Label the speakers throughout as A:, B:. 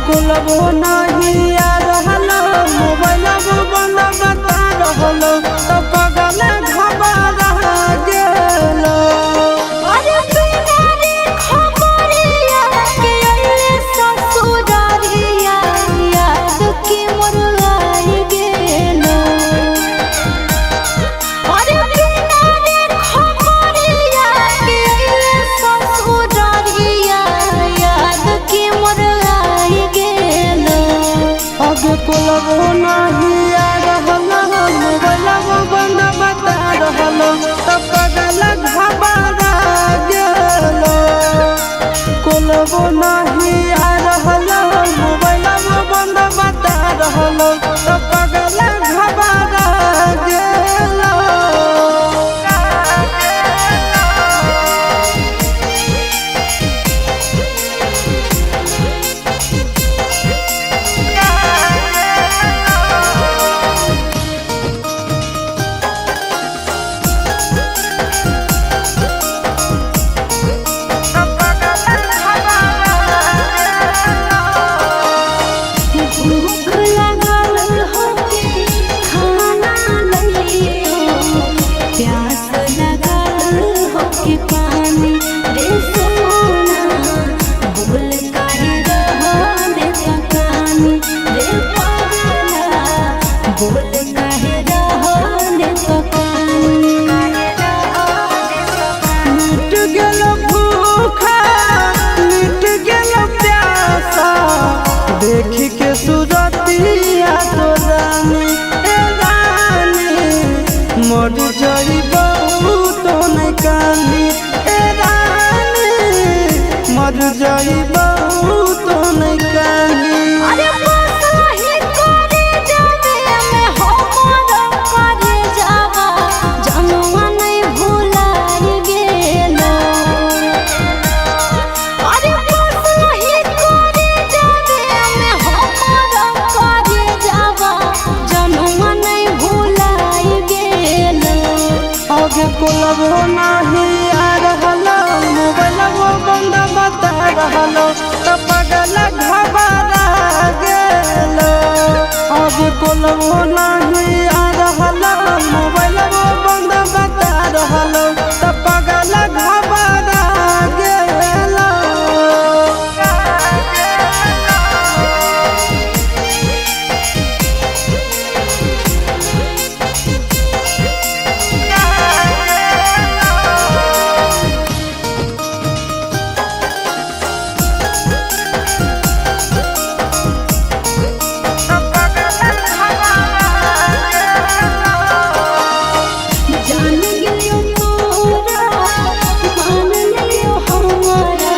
A: कुलबो नहीं आ रहल मोबाइल बंद बता रहल तो पगल घबरा गेल।
B: अरे बिना रे खबरिया के अइले ससुरारिया याद के मोर आई गेल। अरे बिना रे खबरिया के अइले ससुरारिया याद के मोर आई गेल।
A: अब कुलबो नहीं आ रहल मोबाइल बंद बता रहल तो पगल घबरा गेल। कुलबो नहीं आ रहल मोबाइल बंद बता रहल तो पगल घबरा गेल।
B: भूख लागल होके खाना लइयो, प्यास लागल होके पानी रे सोना। बोल काहे रहले पकानी रे पगला, बोल काहे रहले पकानी।
A: मिट गेल भूखा मिट गेल प्यासा देखी के सूरतिया तो रानी ए रानी मर जाइबो तो नहीं कानी ए रानी मर जाइबो तो नहीं कानी।
B: अरे बसही करे जावे में हमर करे जावा जनवा नहीं भुलाइ गेल। अरे बसही करे जावे में हमर करे जावा जनवा नहीं भुलाइ गेल।
A: आगे कुलबो नहीं आ रहल मोबाइल बंद बता रहल तो पगल घबरा गेल। आगे कुलबो नहीं आ रहल मोबाइल बंद बता रहल तो पगल घबरा गेल।
B: जान गेलियो तोरा मान लियो हमारा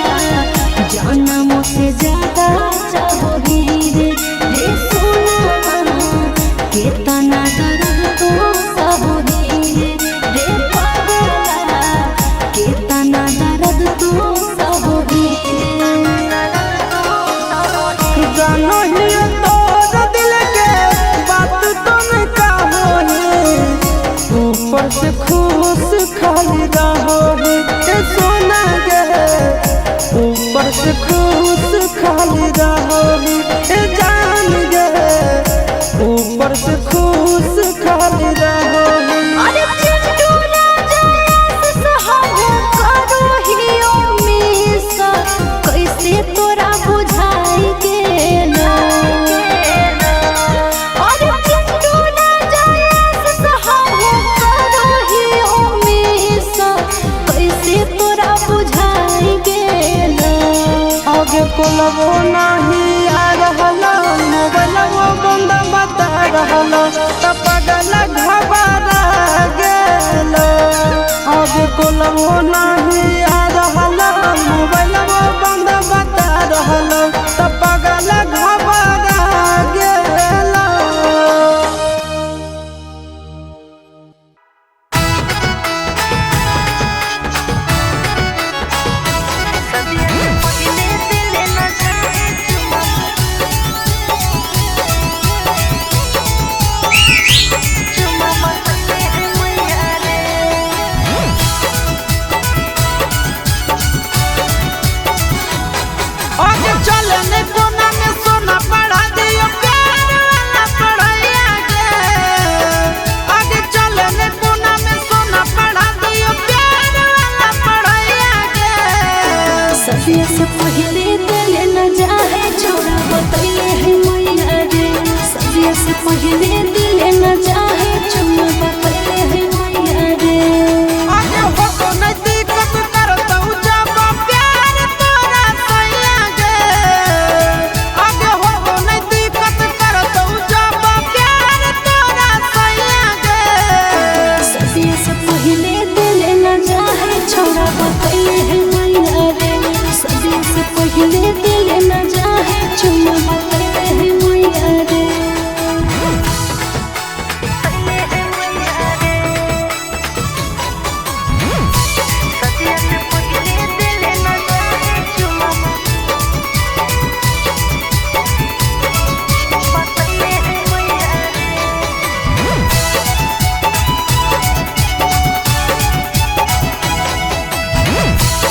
B: जनम से ज्यादा चाहोगी रे सोना। कितना दर्द तो सहोगी रे पगला, कितना दर्द तो सहोगी।
A: जानो ही तोर दिल के बात तुम कहोगी ऊपर से खुश खाली रहोगी ए सोना गे ऊपर से खुश खाली रहोगी ए जान गे ऊपर से खुश खाली रहोगी।
B: अरे चिंटू राजा सहब करो हियो मिस कैसे तोरा बुझाई गेल। अरे चिंटू राजा सहब करो हियो मिस कैसे तोरा बुझाई गेल।
A: आगे कुलबो नहीं आ रहल मोबाइल बंद बता रहल तो पगल घबरा गेल। आगे कुलबो नहीं आ रहल मोबाइल बंद बता रहल तो पगल घबरा गेल। आगे चले ने कोना में सोना
B: सदिया से पहले दिल न जाए छोड़ा बतैले है मैया रे सदिया से पहले दिल न जाए छोड़ा बतैले है मैया रे
A: आगे हो तो नहीं दिक्कत करता हूँ जब प्यार तोरा सैया गे आगे हो तो नहीं दिक्कत करता हूँ जब प्यार तोरा सैया गे
B: सदिया से पहले दिल न जाए छोड़ा बतैले है मैया रे सदिया से पहले दिल न जाए छोड़ा बतैले है मैया रे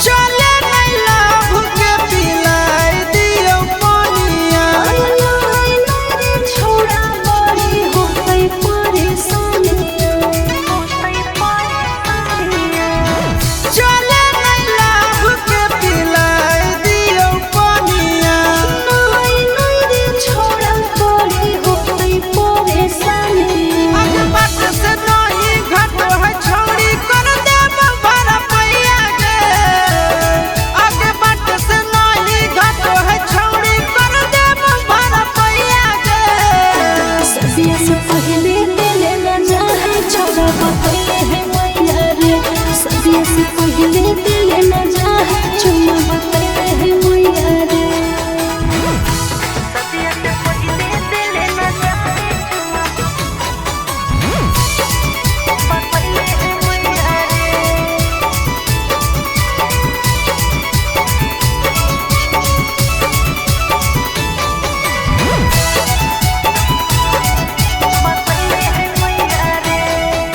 A: चले नहीं लाभ के पिलाई दियो पानिया
B: छोड़ा बड़ी हो गई परेशानियां
A: चले नहीं लाभ के पिलाई दियो पानिया
B: छोड़ा बड़ी हो गई परेशानियां
A: आगे बात से नहीं घट है छोड़ी कर दे भरा पैया गे आगे बात से नहीं घट है छोड़ी कर दे भरा पैया गे
B: सदिया से पहले दिल न जाए छोड़ा बतैले है मैया रे सदिया से पहले दिल न जाए छोड़ा बतैले है मैया रे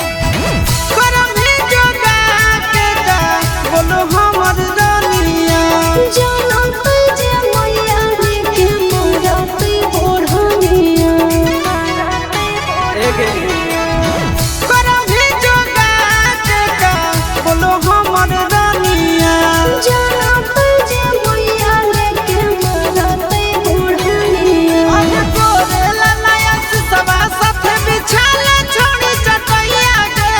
A: करम ही जोगा के गा बोलो हमर रानिया
B: जानो तुझे मैया रे के मोरा पे ओढ़निया
A: करम ही जोगा के गा बोलो हमर रानिया
B: जानो तुझे मैया रे के मोरा पे ओढ़निया
A: आगे गोरे ललाया सवा साथे बिछाले छोड़ी चटैया गे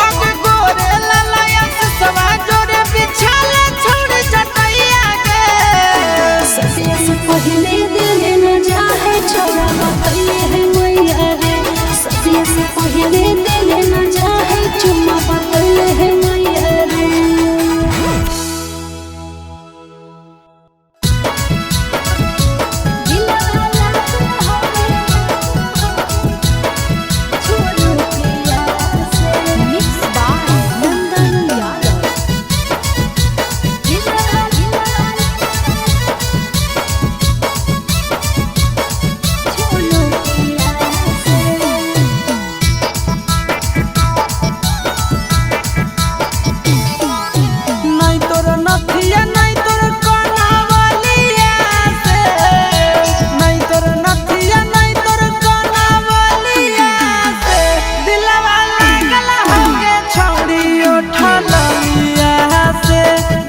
A: आगे गोरे ललाया सवा जोरे बिछाले छोड़ी चटैया गे
B: सदिया से पहले दिल न जाए छोड़ा बतैले है मैया रे सदिया से पहले दिल न जाए चुम्मा बतैले है मैया रे
A: नहीं तोर नथिया नहीं तोर कनावलिया से नहीं तोर नथिया नहीं तोर कनावलिया से दिलवा लागल होगे छौड़ी उठलिया से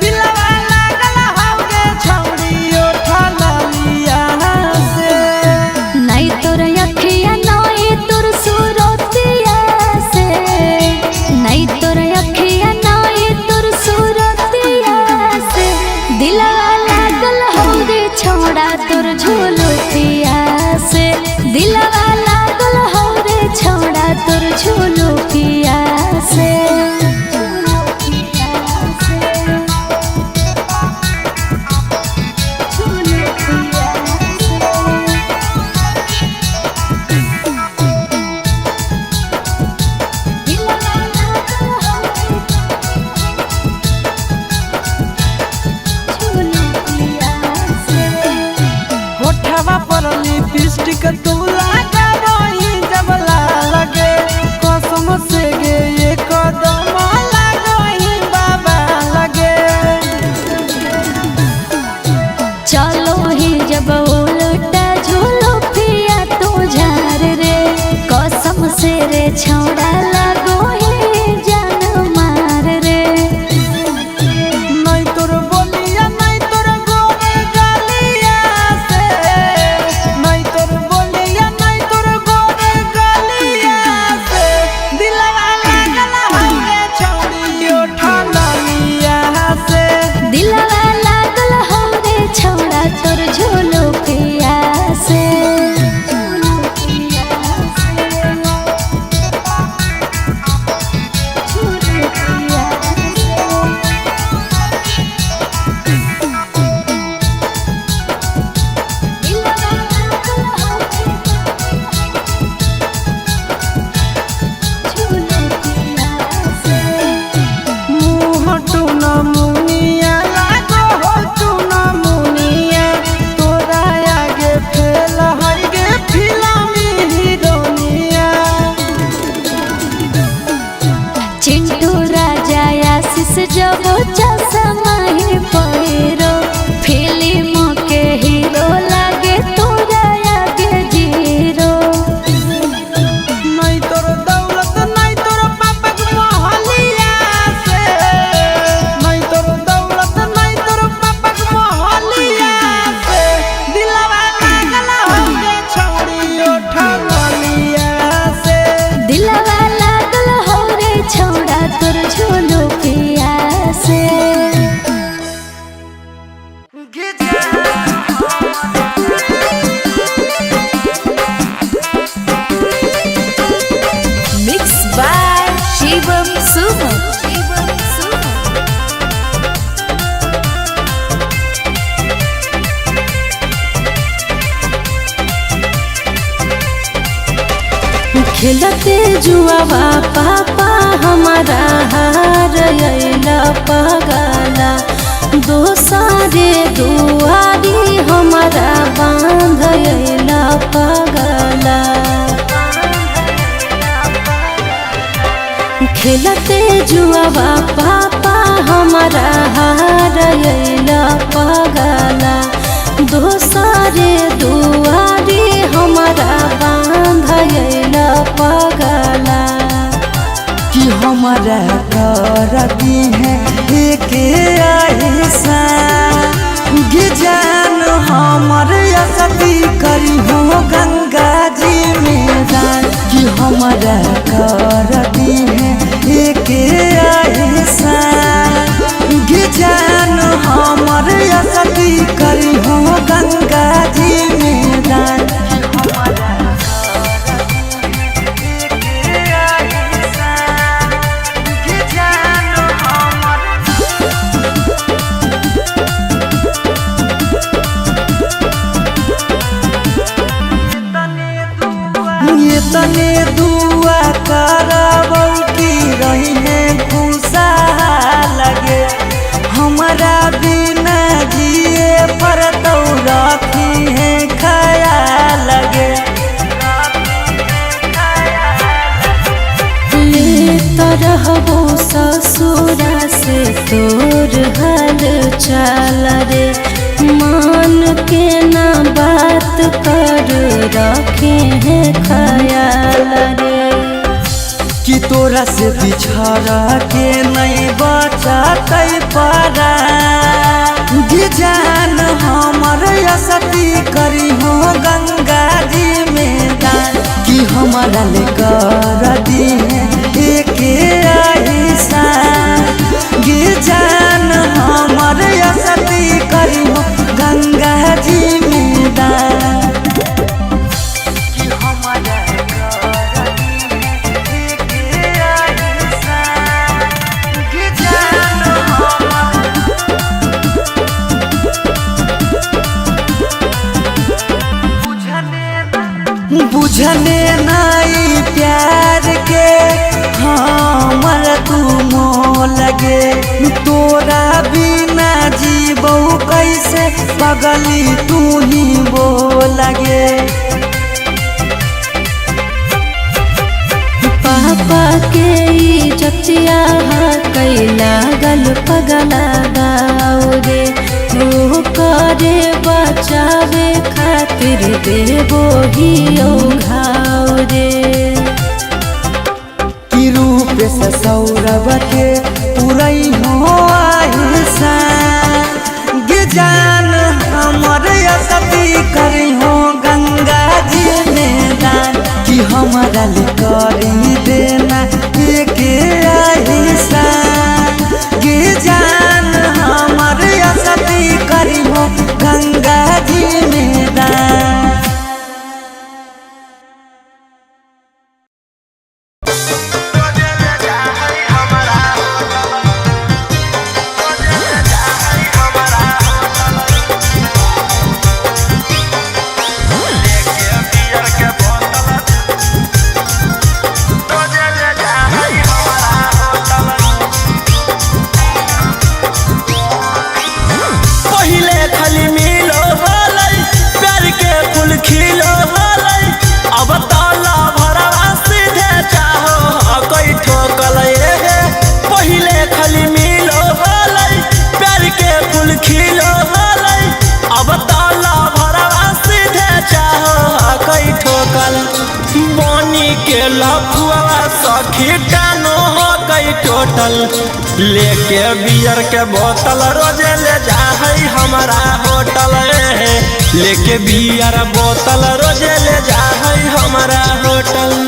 A: दिलवा लागल होगे छौड़ी उठलिया से
B: नहीं तोर अखिया नहीं तोर सूरतिया से नहीं तोर अखिया नहीं तोर सूरतिया से दिलवा लागल हो रे छोड़ा तोर झोलतिया से दिलवा लागल हो रे छोड़ा तोर झोलतिया से
A: होठवा पर लिपस्टिक तू लगा रही जब लगे कसम से गे ये कदम लगही बाबा लगे
B: चलो ही जब उलटा झूलो पिया तो झार रे कसम से रे छौड़ा लगो ही जान मार रे
A: नहीं तोर बोलिया
B: खेलते जुआवा पापा हमारा हार अइला पगला दोसारे दुआरी हमारा बांध अइला पगला खेलते जुआवा पापा हमारा हार अइला पगला दोसारे दुआरी हमारा बांध अइला पगला
C: कि हमारा करती है एक ऐसा जान हमर असती करी हो गंगा जी में दान कि हमारा करती है एक ऐसा जान हमर असती करी हो गंगा जी में दान तने दुआ करबौ की रही है खुशा लगे हमारा बिना जिए पर तो रखी है ख्याल लगे
B: ले तरहबो ससुरा से तोर हाल चाल रे मान के ना बात कर रखे हैं ख्याल रे
C: कि तोरा से बिछड़ के नहीं बचतै परा जान हमर असती करी हो गंगा जी में दान कि हमारा ले कर दी एक ऐसा जान हमर असती करी हो गंगा जी में दान कि हमारा बुझने नहीं प्यार के हमर तू मोह लगे तोरा बिना जीबो कैसे पगली तू ही वो लगे
B: पापा के इज्जतिया कैला गल पगला गाओ रे वो करे बचावे खातिर देवो ही घाव रे
C: कि रूप से सौरभ के पुरई हो आहिसा जान हमर असती करी हो गंगा जी में दान कि हमारा ले करी देना एक ऐसा जान हमर असती करी हो गंगा जी में दान
A: के लफुआ सखी टानो हो गई टोटल लेके बियर के बोतल रोजे ले जा है हमारा होटल लेके बियर बोतल रोजे ले जा है हमारा होटल।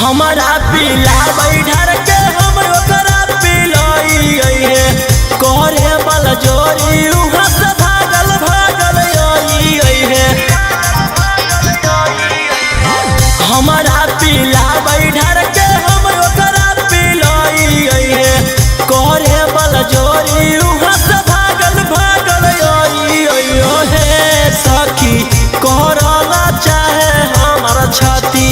A: हमारा पीला बैठर के हम ओकरा पिलाई करे बल जोरी उहाँ से
C: हमारा पीला बैठर के हम ओकरा पिलाई करे बल जोरी उहाँ से भागल भागल हे सखी करला चाहे हमार छाती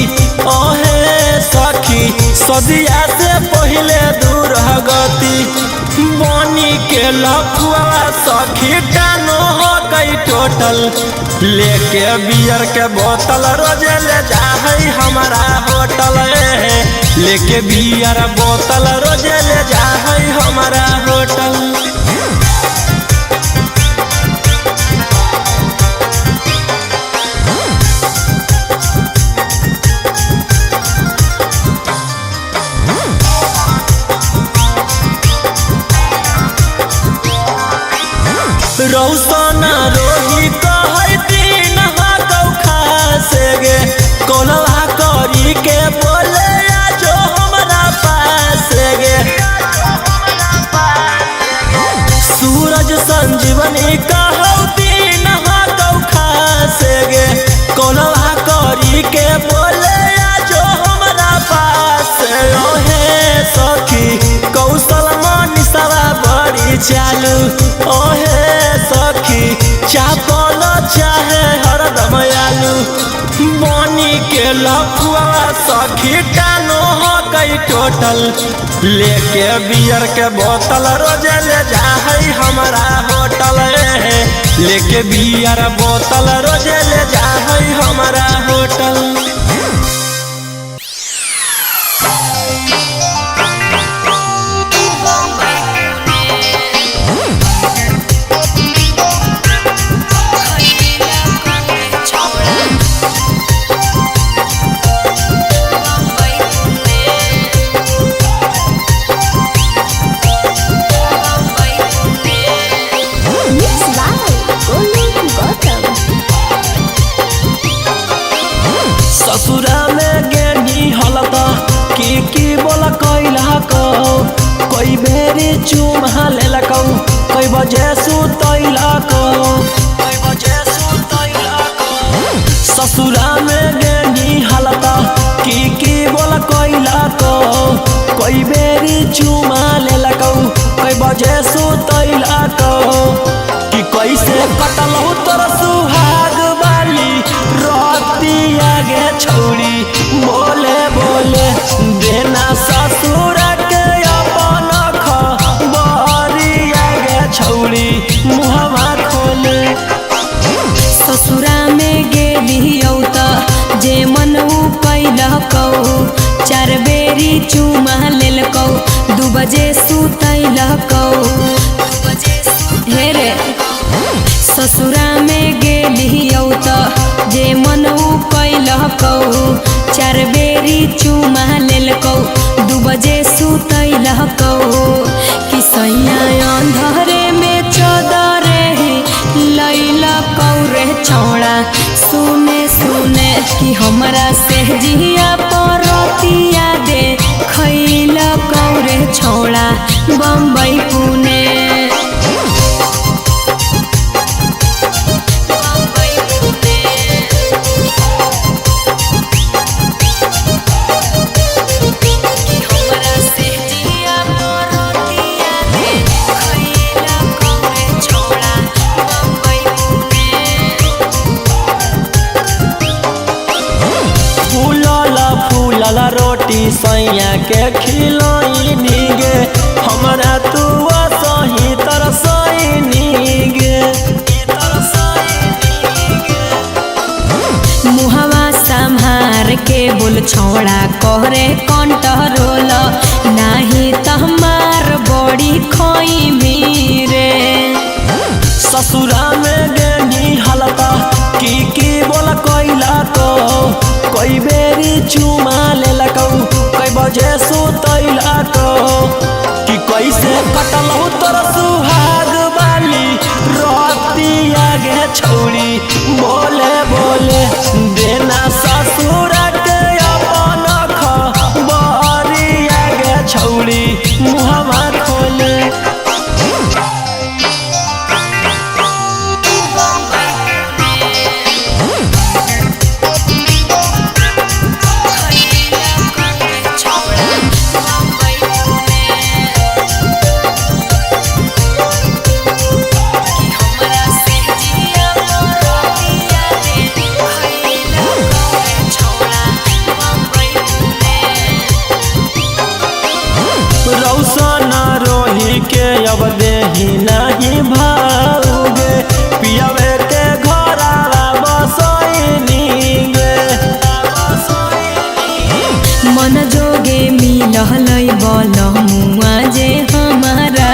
C: ओहे सखी सदिया से पहले दूर गति बनी के लखुआ सखी टानो हो गई टोटल लेके बियर के बोतल रोजे ले जाहई हमारा होटल लेके बियर बोतल रोजे ले जाहई हमारा होटल। रौसना रोही कहै दिन हाकौ खासे गे कोलवा करी के बोले आजो हमरा पास गे सूरज संजीवनी कहौ दिन हाकौ खासे गे कोलवा करी के बोले आजो हमरा पास ओहे सखी कौशल मनीषवा बड़ी चालू ओहे सखी चापल चाहे हरदम आलू बनी के लखुआ सखी टानो हो गई टोटल लेके बियर के बोतल रोजे ले जाहई हमारा होटल लेके बियर बोतल रोजे ले जाहई हमारा होटल। ससुरा में गेनी हलता की बोला कैला को कोई बेरी चुमा लेला को कोई बजे सुतैला को ससुरा में गेनी हलता की बोला कैला को कोई बेरी चुमा लेला को कोई बजे सुतैला को कि कैसे कटल तोर सुहाग वाली रतिया गे छौड़ी बोले बोले देना ससुर के अपन खबरिया गे छौड़ी मुहवा खोले
B: ससुरा में गेलियौ त जे मन कैलकौ 4 बेरी चुमा लेलकौ 2 बजे सुतैलकौ हे रे ससुरा में गेलियौ त जे मन कैलकौ 4 बेरी चुमा लेलकौ 2 बजे सुतैलकौ कि सैया अंधरे में चदरे लैलकौ रे छौड़ा सुने सुने कि हमरा से जिया परतिया दे खैलकौ रे छौड़ा बम्बई पुणे
C: रोटी सैया के खिलाई नीगे हमरा तू सही तरसई नीगे
B: मुहवा संभार के बोल छौड़ा कहरे कंट्रोल नाही त हमार बड़ी खोई मीरे
C: ससुरा में गेनी हलता की बोला कैला को कोई बेरी चुमा लेलकौ कोई बजे सुतैलकौ कि कैसे कटल तोर सुहाग वाली रतिया गे छौड़ी बोले बोले देना ससुर के अपन खबरिया गे छौड़ी मुहवा खोले
D: अब देही नहीं भाऊगे पियावे के घोरावा बसोइनी गे
B: मन जोगे मिलहलै बलमुआ जे हमारा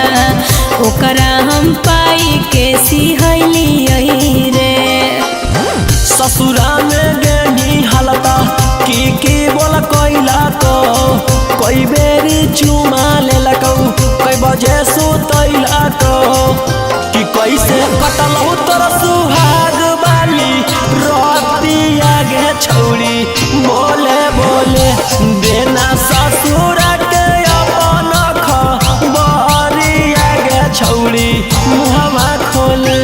B: ओकरा हम पाई के सिहैली रे
D: ससुरा में गेनी हालता की बोला कोइला को कोई बेरी चुमा ले लको कोई बजे सुतैला को कि कैसे कटलौ तोर सुहाग बाली रोतिया गे छौरी बोले बोले देना ससुर के अपन खबरिया गे छौरी मुहवा खोले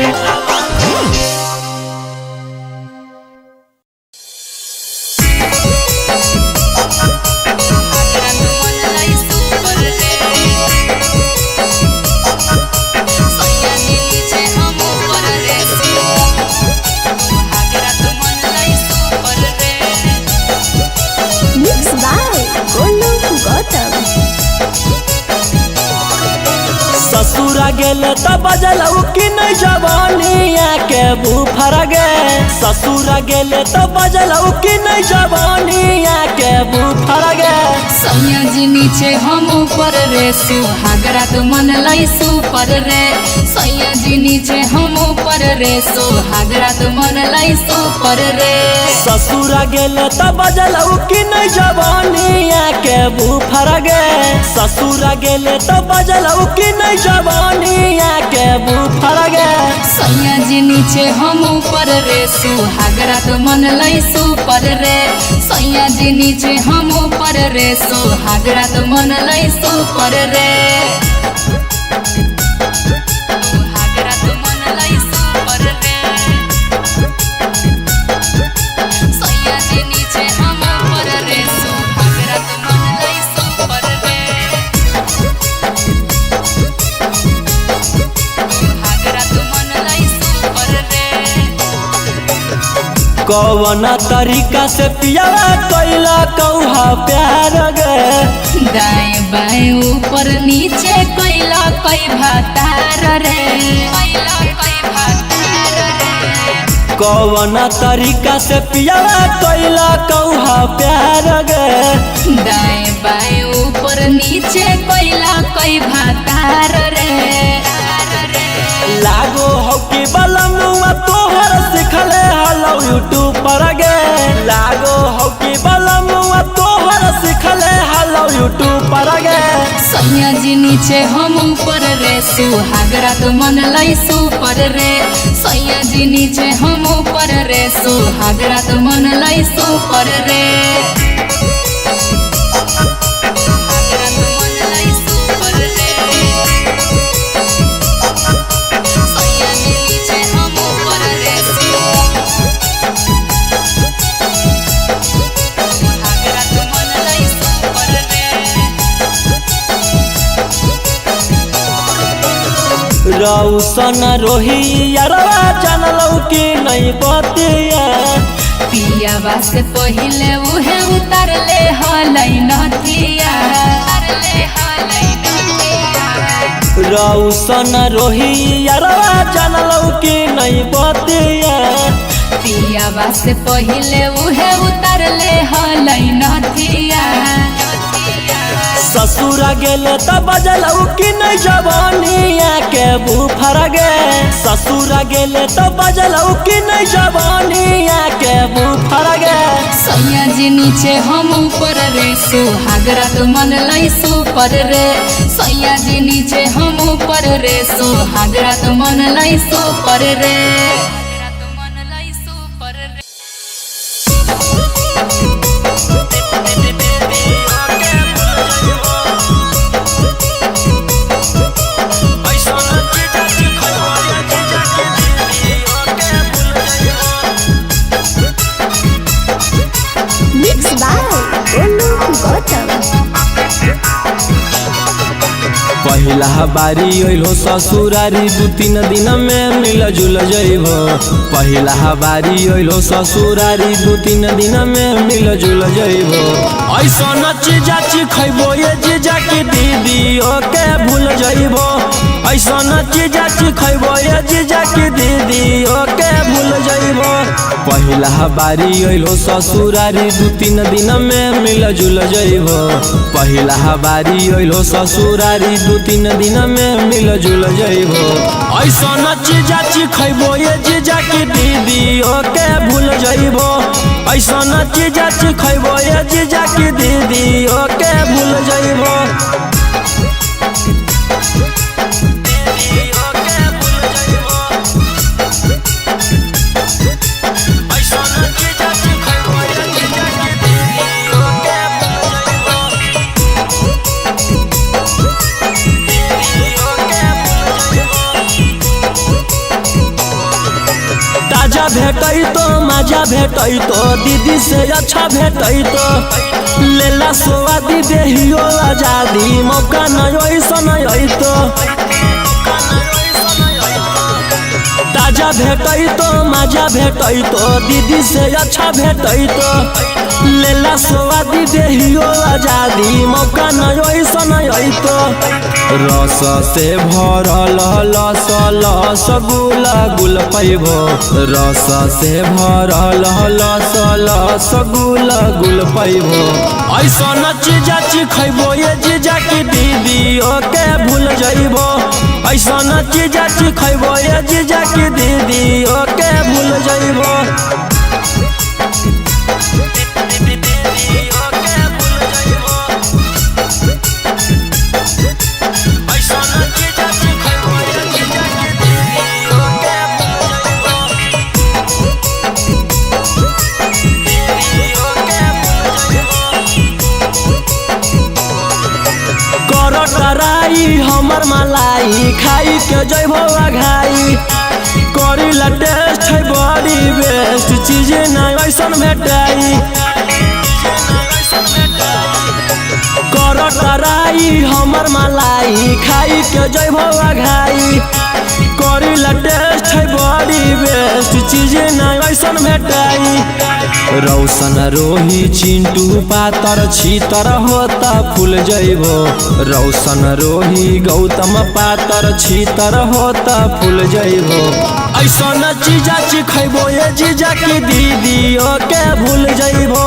D: ससुरा गेले त बजलौ कि नहीं जवानिया के बुफर गे ससुरा गेले त बजलौ कि नहीं जवानिया के बुफर गे
B: सैया जी नीचे हम ऊपर रे सुहागरा तो मन लाई सुपर रे सैया जी नीचे हम ऊपर रे सुहागरा तो मन लाई सुपर रे
D: ससुरा गेले त बजलौ कि नहीं जवानिया के बुफर गे ससुरा गेले त बजलौ कि नहीं जवानिया के बुफर गे
B: सैया जी नीचे हम ऊपर रे सुहागरा तो मन लाई सुपर रे सैया जी नीचे हम ऊपर रे सुहागरा तो मन लाई सुपर रे सुहागरा तो मन लाई सुपर रे सैया जी नीचे हम ऊपर रे सुहागरा तो मन लाई सुपर रे
D: कौन तरीका से पियावा कैला कौहा प्यार गे
B: दाएं बाएं ऊपर नीचे कैला कई भातार रे
D: कौन तरीका से पियावा कैला कौहा प्यार गे
B: दाएं बाएं ऊपर नीचे कैला कई भातार रे
D: लागो हो कि बलमुआ तोहर सिखले हलो यूट्यूब पर गे लागो हो कि बलमुआ तोहर सिखले हलो यूट्यूब पर गे
B: सैया जी नीचे हम ऊपर रे सुहागरा तो मन लाई सुपर रे सैया जी नीचे हम ऊपर रे सुहागरा तो मन लाई सुपर रे
D: रौसन रोही यारवा जानलौ कि नहीं बतिया
B: पियावा से पहिले उहे उतर ले हलै नथिया
D: रौसन रोही यारवा जानलौ कि नहीं बतिया
B: पियावा से पहिले उहे उतर ले हलै नथिया
D: ससुरा गेले त बजलौ कि नहीं जवानिया के बुफर गे ससुरा गेले त बजलौ कि नहीं जवानिया के बुफर गे
B: सैया जी नीचे हम ऊपर रे सुहागरा तो मन लाई सुपर रे सैया जी नीचे हम ऊपर रे सुहागरा तो मन लाई सुपर रे
D: पहिला बारी अइलो ससुरारी 2-3 दिन में मिल जुल जइबो पहिला बारी अइलो ससुरारी 2-3 दिन में मिल जुल जइबो ऐसन चीजा खइबो ये जीजा की दीदी ओके भूल जइबो ऐसा न चीजा खैबो ये जीजा की दीदी ओके भूल जइबो। पहिला बारी अइलो ससुरारी 2-3 दिन में मिल जुल जइबो। पहिला बारी अइलो ससुरारी 2-3 दिन में मिल जुल जइबो। ऐसा न चीजा खैबो ये जीजा की दीदी ओके भूल जइबो। ऐसा न चीजा खैबो ये जीजा की दीदी ओके भूल जइबो। ताजा भेटै तो मजा भेटै तो दीदी से अच्छा भेटै तो लेला स्वादी देहियो आजादी मौका नहीं ऐसा नहीं तो। ताजा भेटै तो मजा भेटै तो दीदी से अच्छा भेटै तो लेला स्वादी देहियो आजादी मौका नहीं ऐसा नहीं तो। रस से भरल लस लस गुल गुल पैबो। रस से भरल लस लस गुल गुल पैबो। ऐसा न चीजा खैबो ये जीजा की दीदी ओके भूल जइबो। ऐसा न चीजा खैबो ये जीजा की दीदी ओके भूल जइबो। कराई हमर मलाई खाई के जइबो घाई करी ला टेस्ट है बड़ी बेस्ट चीज नहीं ऐसा भेटाई। कराई हमर मलाई खाई के जइबो घाई करी ला टेस्ट है बड़ी बेस्ट चीज नहीं ऐसा भेटाई। रौशन रोही चिंटू पातर छीतर होता फूल जइबो। रौशन रोही गौतम पातर छीतर होता फूल जइबो। ऐसा न चीजा खैबो ये जीजा की दीदी ओके भूल जइबो।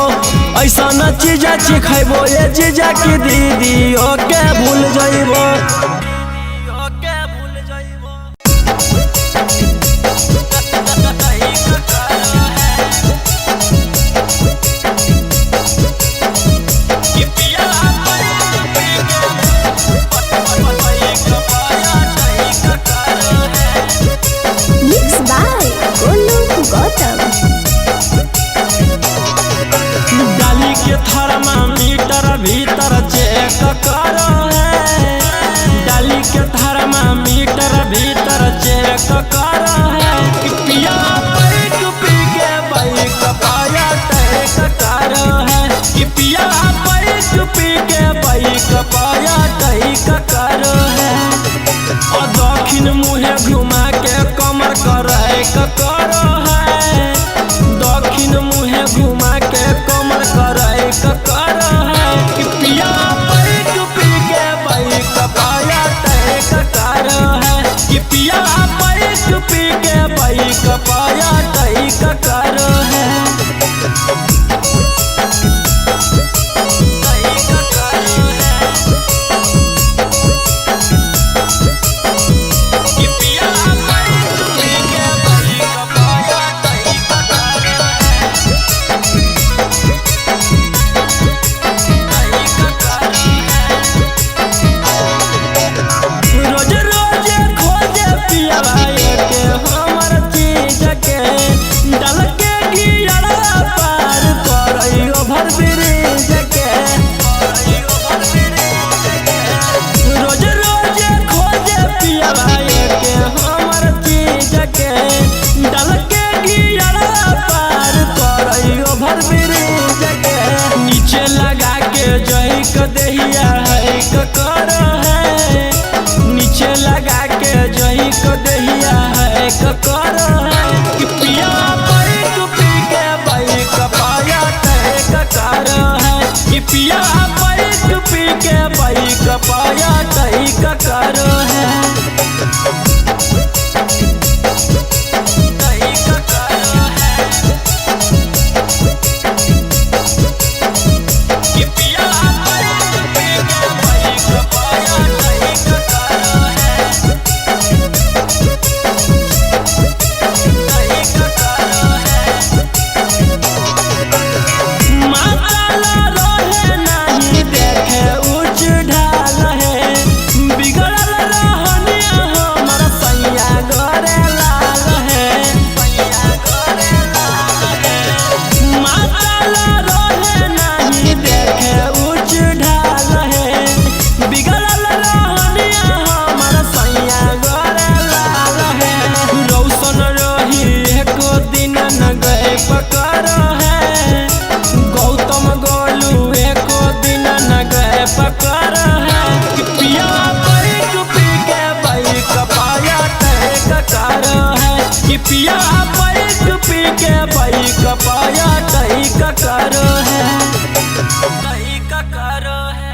D: ऐसा न चीजा खैबो ये जीजा की दीदी ओके भूल जइबो। डाली के थर्मामीटर भीतर चेक करो है। डाली के थर्मामीटर भीतर चेक करो है। पिया बैठ पी के बाइक पाया टैक करो है। पिया बैठ पी के बाइक पाया टैक करो है। और दक्षिण मुहे घुमा के कमर करे करो है। दक्षिण मुहे घुमा के कमर करे करो है। पिया बैठ पी के बाइक पाया टैक करो है। पिया बैठ पी के बाइक पाया टैक करो है। दहिया है करो है। नीचे लगा के जही को दहिया है करो है। कि पिया बैठ पी के बाइक पाया टैक करो है। कि पिया बैठ पी के बाइक पाया टैक करो है। कहीं का करो है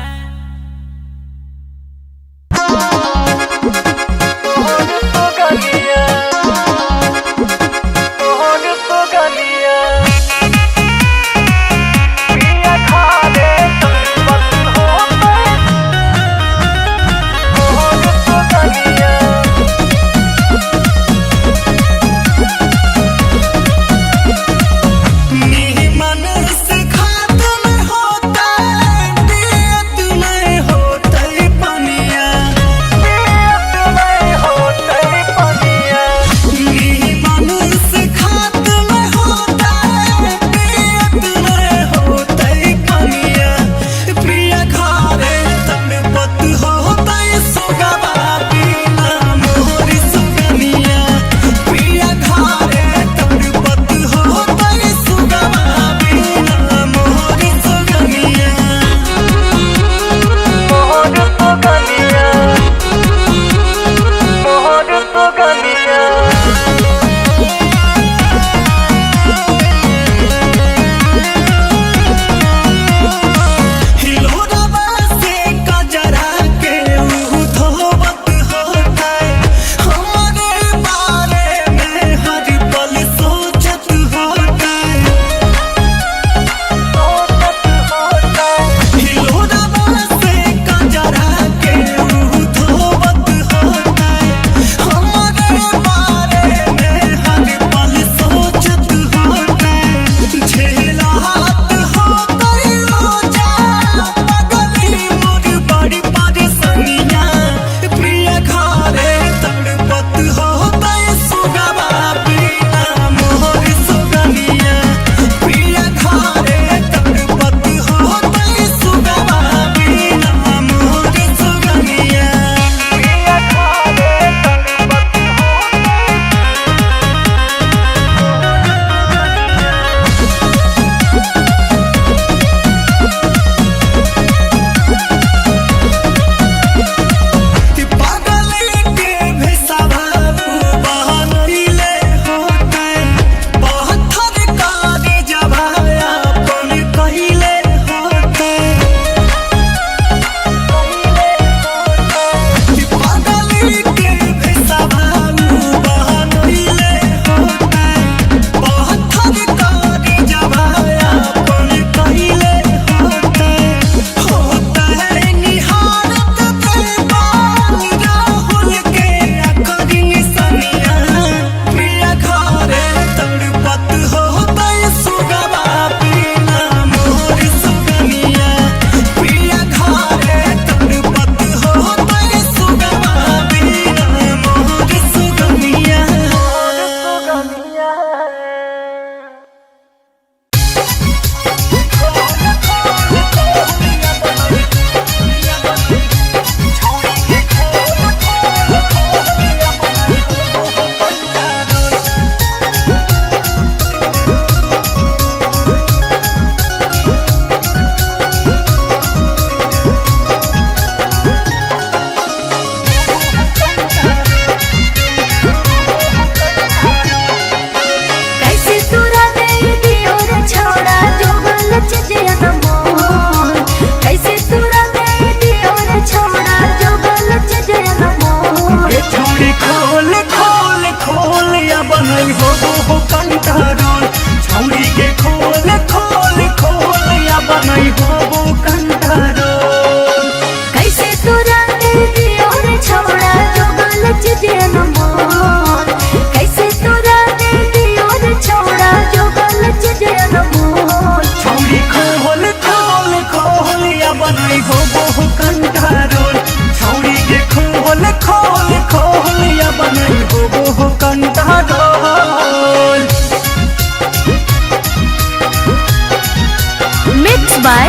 B: by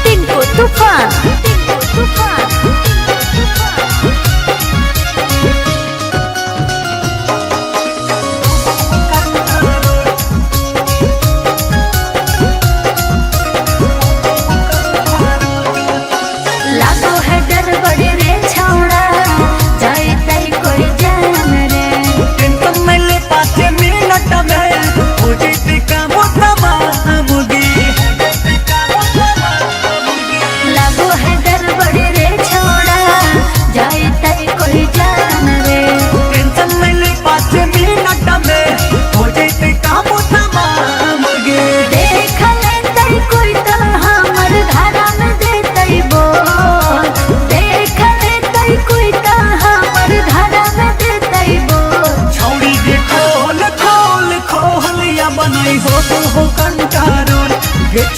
B: Tinku Tufan. लागो है डर बड़े रे छौड़ा जाए तई कोई जान रे
C: टेंशन में ले 5 मिनट में हो जैसे काम तमाम मुगी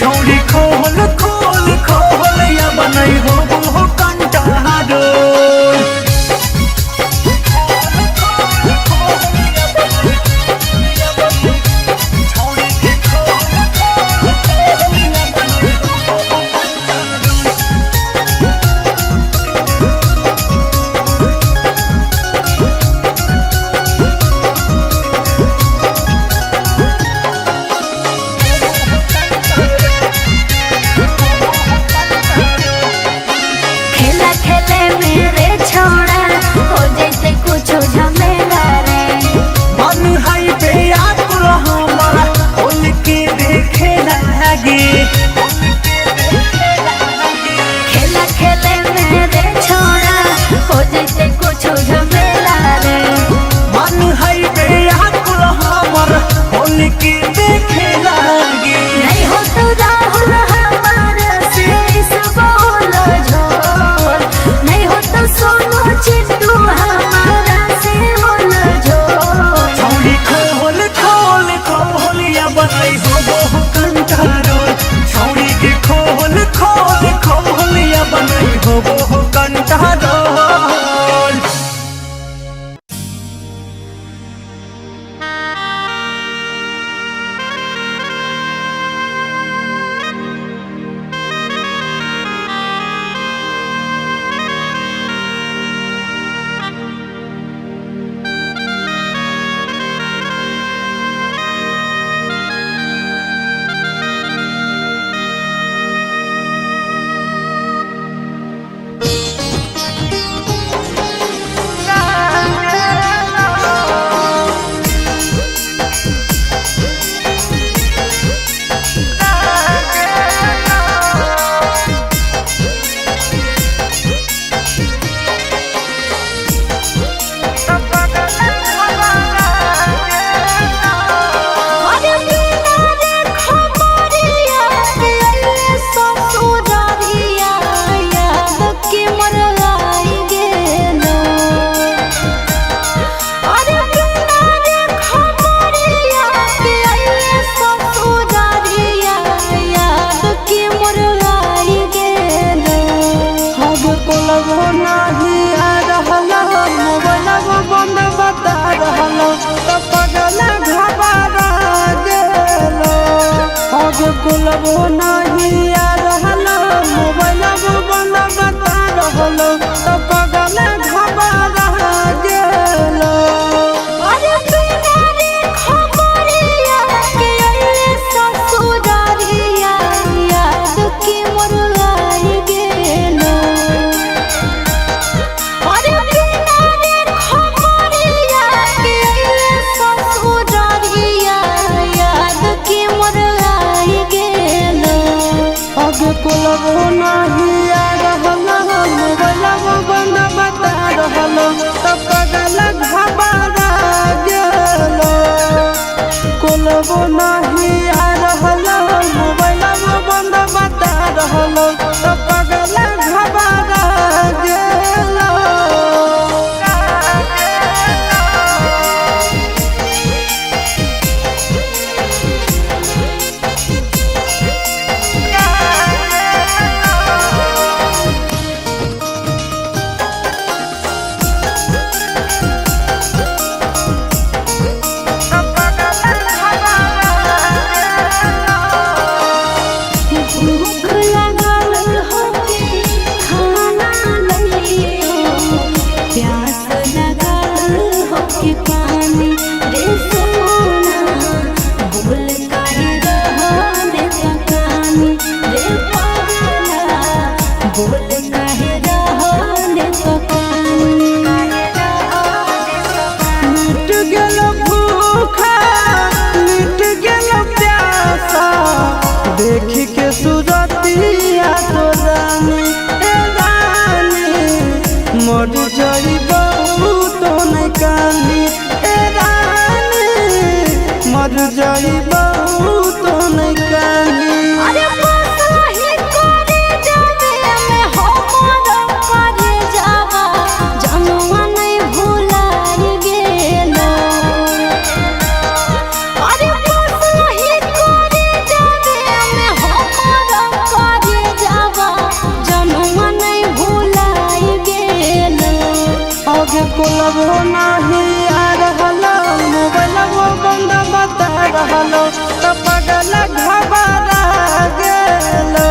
C: छौरी खोल खोल खोल या बनई हो वो कंटारो
A: कुलबो नहीं आ रहलो मोबाइल बंद बता रहलो तो पगल घबरा गेलो
B: अरे बिना रे खबरिया के अइले ससुरारिया याद के मोर आई गेलो अरे बिना रे खबरिया के अइले ससुरारिया याद के मोर आई गेलो
A: अब कुलबो नहीं आ रहलो मोबाइल बंद बता रहलो तो पगल घबरा गेलो कुलबो नहीं आ रहलो मोबाइल बंद बता रहलो तो पगल घबरा गेलो
B: भूख लागल होके खाना लइयो प्यास लागल होके पानी रे सोना भूल काहे रहने तकानी रे पागला भूल काहे रहने तकानी
A: मिट गेलो भूखा मिट गेलो प्यासा देखी के सूरत कोलबो नहीं आ रहलो मोबाइलबो बंद बता रहलो तो पगल घबरा गेलो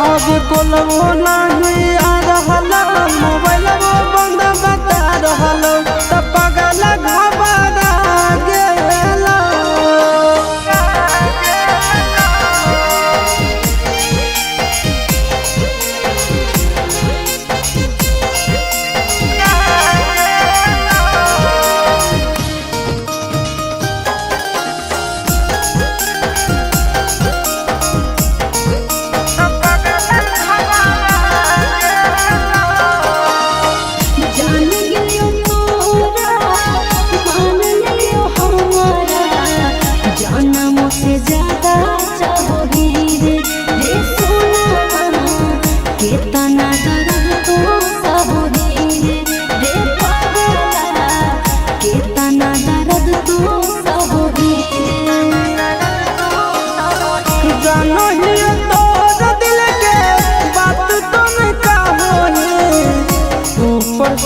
A: अब कोलबो नहीं आ रहलो मोबाइलबो बंद बता रहलो तो पगल घबरा गेलो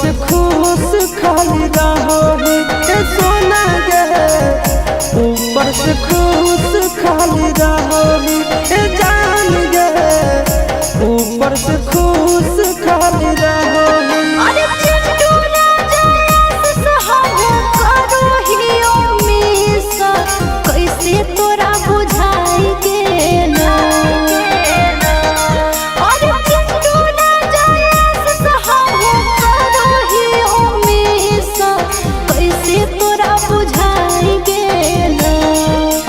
A: से खुश खाली रहोगे सोना गे ऊपर से खुश खाली रहोगे जान गे ऊपर से खुश खाली रहोगे
B: अरे चिंटू राजा सहारा करो हियो मिसा कैसे तोरा बुझाई गेलो अरे चिंटू राजा सहारा करो हियो मिसा कैसे तोरा बुझाई गेलो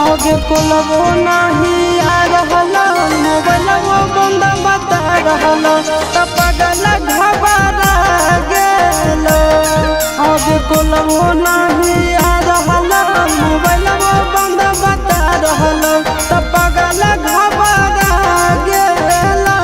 A: आगे कोलबो नहीं आ रहलो मोबाइलबो बंद बता रहलो तो पगल घबरा गेलो आगे कोलबो नहीं आ रहलो मोबाइलबो बंद बता रहलो तो पगल घबरा गेलो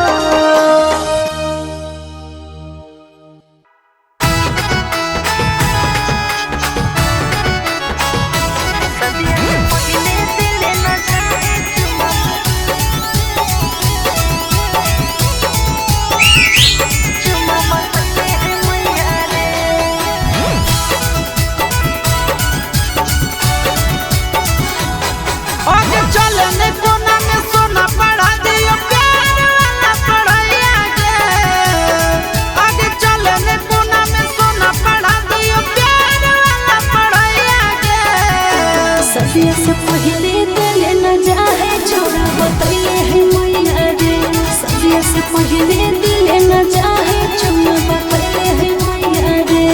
A: आगे चलने कोना में सोना पढ़ा दियो प्यार वाला पढ़ाइया गे आगे चलने कोना में सोना पढ़ा दियो प्यार वाला पढ़ाइया गे
B: सदिया से पहले दिल न जाए छोड़ा बतैले है मैया रे सदिया से पहले दिल न जाए छोड़ा बतैले है मैया रे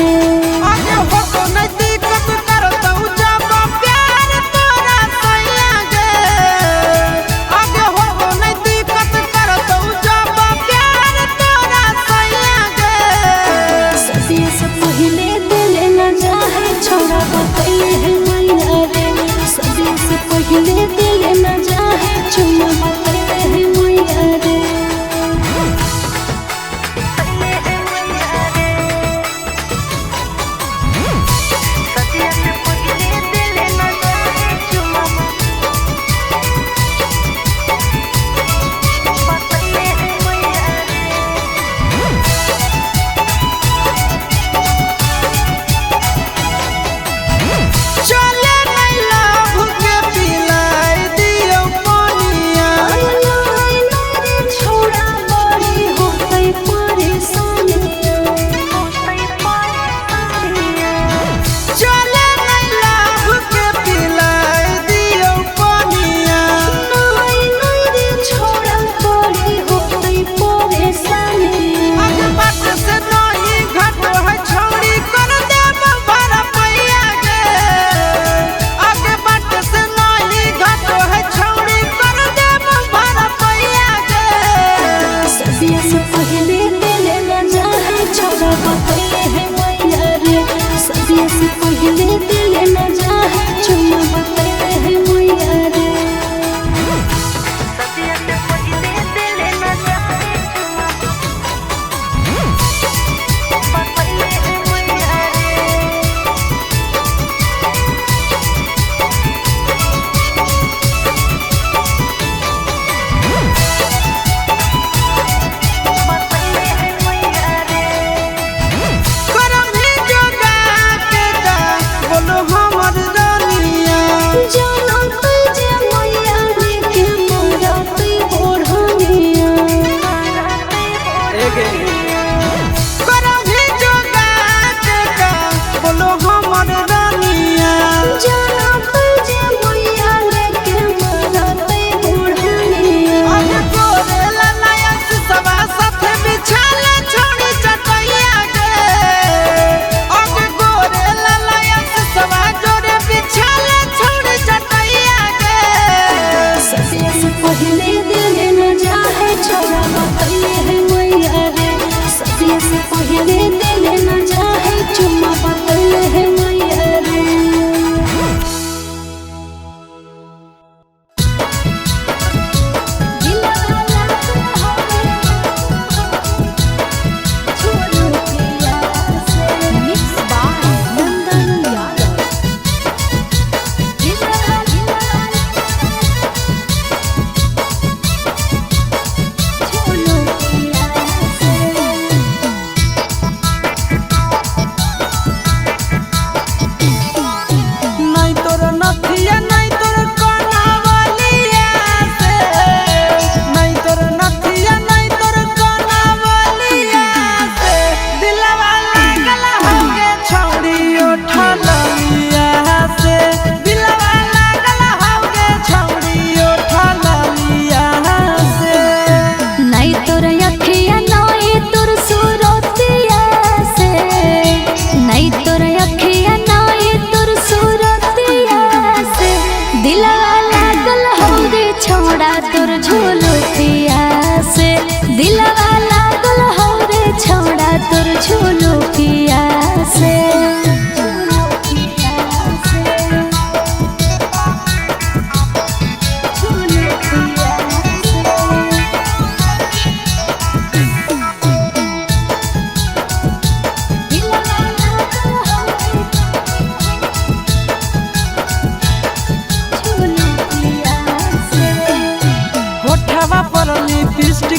A: आगे हो तो नहीं दिक्कत करता जब प्यार तोरा सैया गे आगे हो तो नहीं दिक्कत करता जब प्यार तोरा सैया गे
B: सदिया से पहले दिल न जाए छोड़ा बतैले है मैया रे सदिया से पहले दिल न जाए छोड़ा बतैले है मैया रे
A: चले नहीं लव के पिलाई दियो पानिया
B: छोड़ा बड़ी हो गई परेशानियां
A: चले नहीं लव के पिलाई दियो पानिया
B: छोड़ा बड़ी हो गई परेशानियां
A: आगे बात से नहीं घट है छोड़ी कर देब भरा पैया गे आगे बात से नहीं घट है छोड़ी कर देब भरा पैया गे
B: सदिया से पहले दिल न जाए छोड़ा बतैले है मैया रे सदिया से पहले दिल न जाए छोड़ा बतैले है मैया रे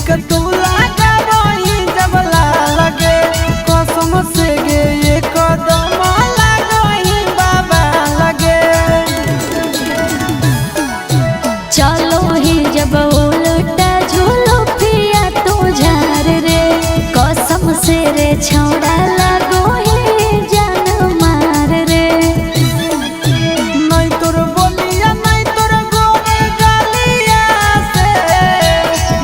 A: लिपस्टिक तू लगा वही जब लगे कसम से गे ये कदम लगा वही बाबा लगे।
B: चलो ही जब उल्टा झूलो पिया तू झार रे कसम से रे छौड़ा लगो ही जान मार रे।
A: नहीं तोर बोलिया नहीं तोर गोरे गलिया से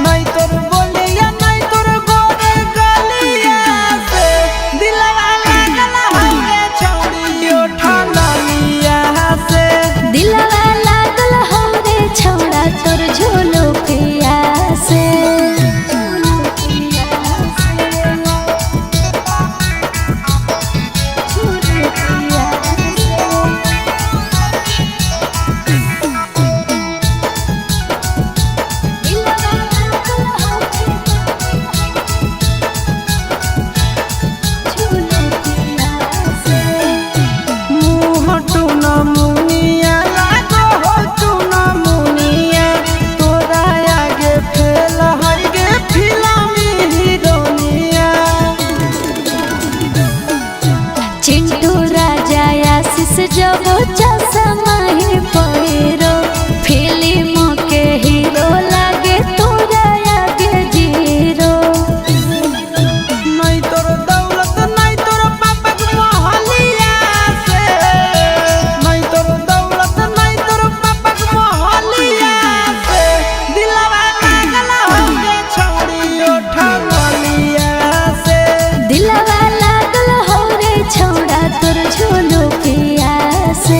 A: नहीं तोर बोलिया नहीं तोर गोरे गलिया से दिलवा लागल हवे छौड़ी उठा लिया से।
B: दिलवा लागल हमरे छौड़ा तोर झूलो पिया से।
A: मुँह टूना मुनिया लागो हो टूना मुनिया तोरा आगे फेल हर गे फिल्मी हीरोनिया।
B: चिंटू राजा आशीष जब चश्मा ही पहिरो फिल्म के हीरो लागे तोरा आगे जीरो।
A: नहीं तोर दौलत नहीं तोर पापा के मोहलिया से नहीं तोर दौलत नहीं तोर पापा के मोहलिया से दिलवा लागल हवे छौड़ी उठा लिया से।
B: दिलवा लागल हो रे छौड़ा तोर झूलो पिया से।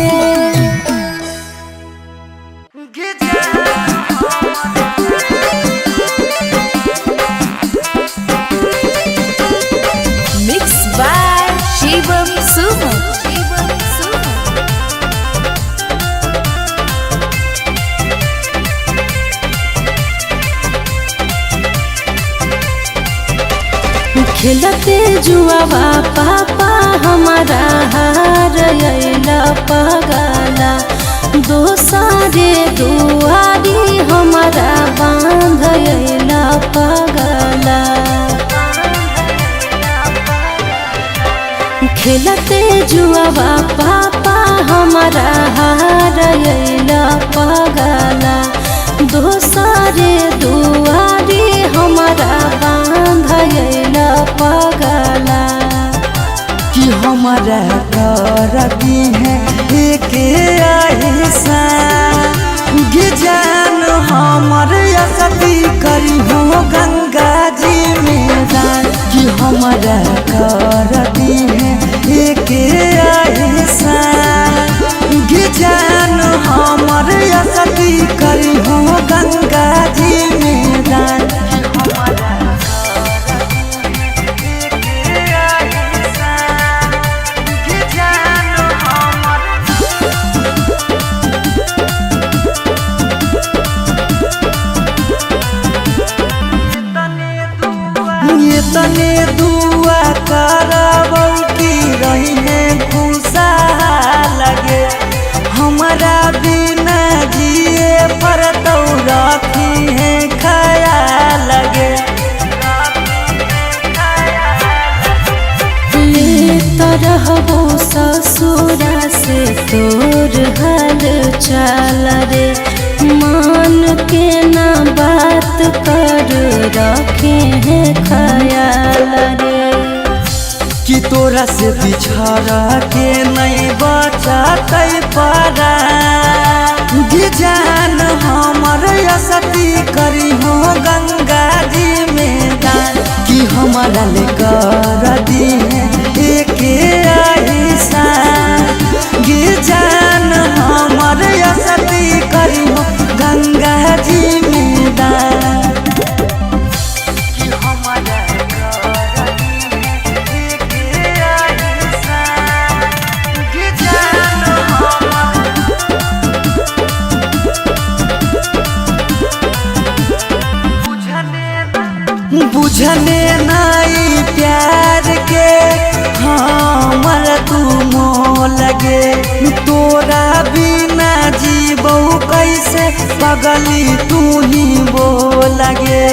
B: मिक्स बाय शिवम सुमन। खेलते जुआवा पापा हमारा हार अइला पगला दोसारे दुआरी हमारा बांध अइला पगला। खेलते जुआवा पापा हमारा हार अइला पगला दोसारे दुआरी हमारा बांध अइला पगला।
C: कि हमारा कर दी है एक ऐसा गे जान हमर असती करी हो गंगा जी में दान। कि हमारा कर दी है एक ऐसा गे जान हमर असती करी हो गंगा जी में दान। तने दुआ करबौ की रही है खुशा लगे हमारा बिना जिए पर तो रखी है ख्याल लगे।
B: ले तरहबो ससुरा से तोर हाल चाल रे मान के ना बात कर रखे हैं ख्याल रे।
C: कि तोरा से बिछड़ के नहीं बचतै पारा गे जान हमर असती करी हो गंगा जी में दान। कि हमारा ले कर दी है एक ऐसा गे जान हमर असती करी हो गंगा जी में दान। बुझने नाई प्यार के हमर तू मोह लगे तोरा बिना जीबो कैसे पगली तू ही वो लगे।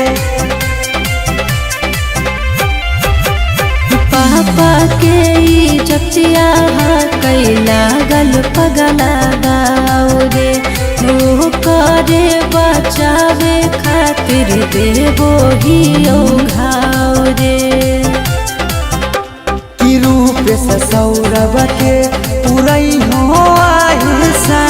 B: लागल पगला गाँव रे हो करे बचावे खातिर देवो ही घाव रे
C: कि रूप से सौरभ के पुरई हो आहिसा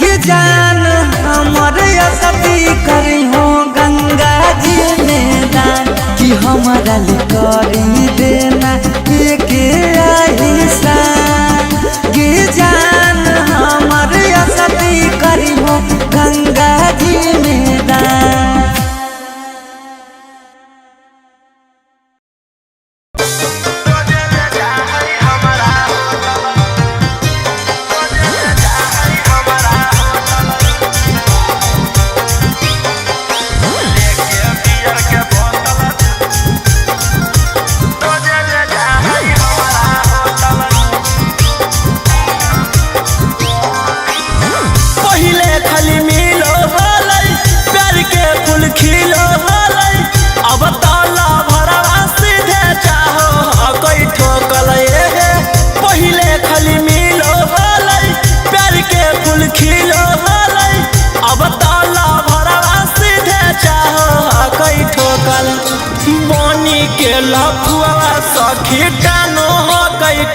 C: गे जान हमर असती करी हो गंगा जी में दान कि हमारा ले करी देना के आहिसा गे जान हमर असती करी हो गंगा जी में दान।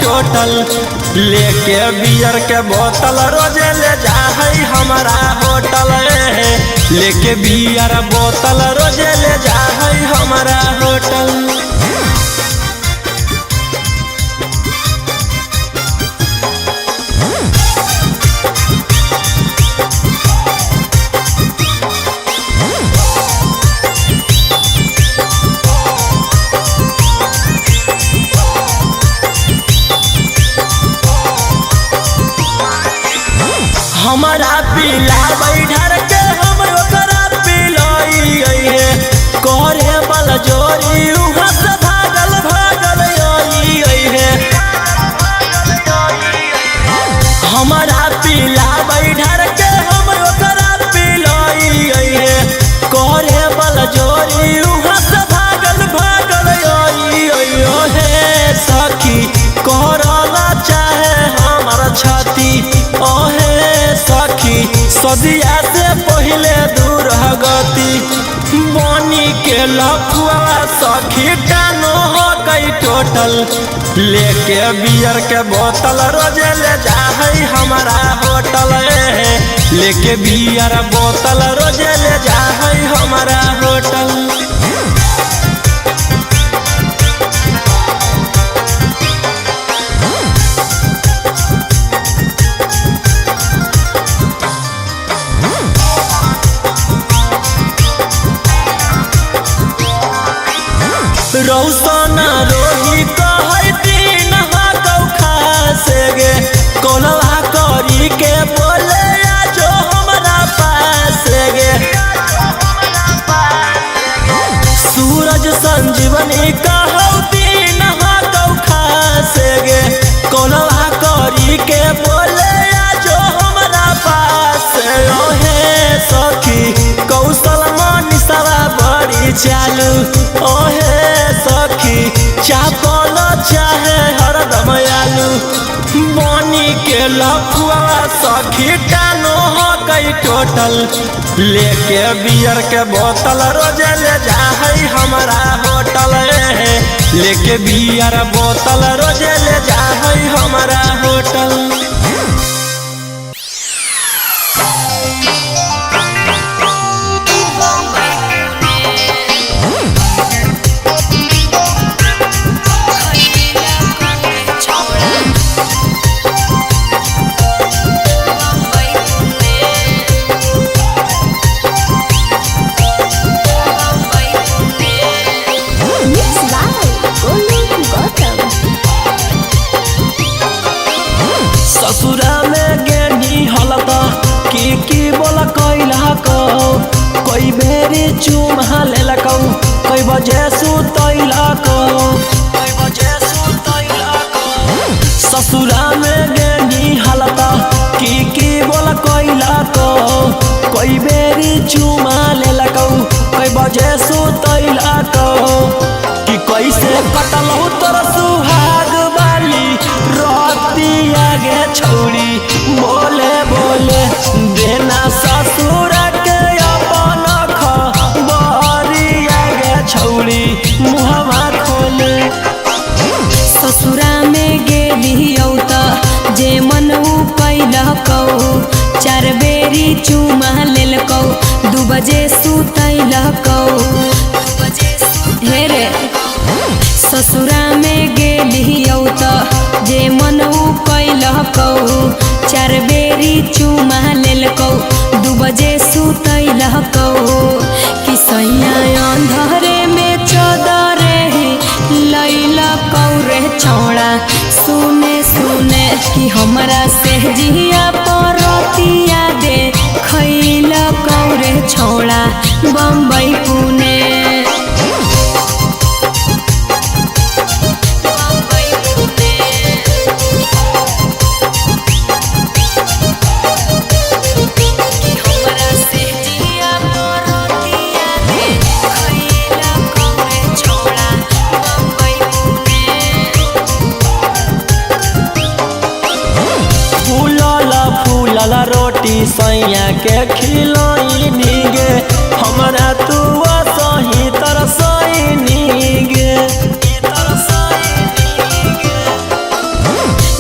D: टोटल लेके बियर के बोतल रोजे ले जा है हमारा होटल लेके बियर बोतल रोजे ले जा है हमारा होटल। हमारा पीला बैठर के हम ओकरा पिलाई है करे बल जोरी उहाँ से भागल भागल आई है। हमारा पीला बैठर के हम ओकरा पिलाई है करे बल जोरी उहाँ से भागल भागल आई है। सखी करला चाहे हमारा छाती ओहे सखी सदिया से पहले दूर गति बनी के लफुआ सखी कानो हो गई टोटल लेके बियर के बोतल रोजे ले जा है हमारा होटल लेके बियर बोतल रोजे ले जा है हमारा होटल। रौसना रोही कहै दिन हाकौ खासे गे कोलवा करी के बोले आजो हमरा पास गे। सूरज संजीवनी कहौ दिन हाकौ खासे गे कोलवा करी के बोले आजो हमरा पास ओहे सखी कौशल मनीषवा बड़ी चालू ओहे सखी चापल चाहे हरदम आलू बनी के लफुआ सखी कानो हो गई टोटल लेके बियर के बोतल रोजे ले जा है हमारा होटल लेके बियर बोतल रोजे ले जा है हमारा होटल। ससुरा में गेनी हलता की बोला कैला को कोई बेरी चुमा लेलकौ कोई बजे सुतैला को ससुरा में गेनी हलता की बोला कैला को कोई बेरी चुमा लेलकौ कोई बजे सुतैला को कि कैसे कटलौ तोर सुहाग वाली राती आगे छौरी बोले बोले देना ससुर के अपन खबरिया गे छौरी मुहवा खोले।
B: ससुरा में गेलियौ त जे मन कैलकौ 4 बेरी चुमा लेलकौ 2 बजे सुतैलकौ हे रे। ससुरा में गेलियौ त जे मन कैलकौ 4 बेरी चुमा लेलकौ 2 बजे सुतैलकौ कि सैया अंधरे में चदरे लैलकौ रे छौड़ा सुने सुने कि हमरा से जिया परतिया दे खैलकौ रे छौड़ा बम्बई पुणे।
D: रोटी सैया के खिलाई गे हमरा तू सही तरसई गे।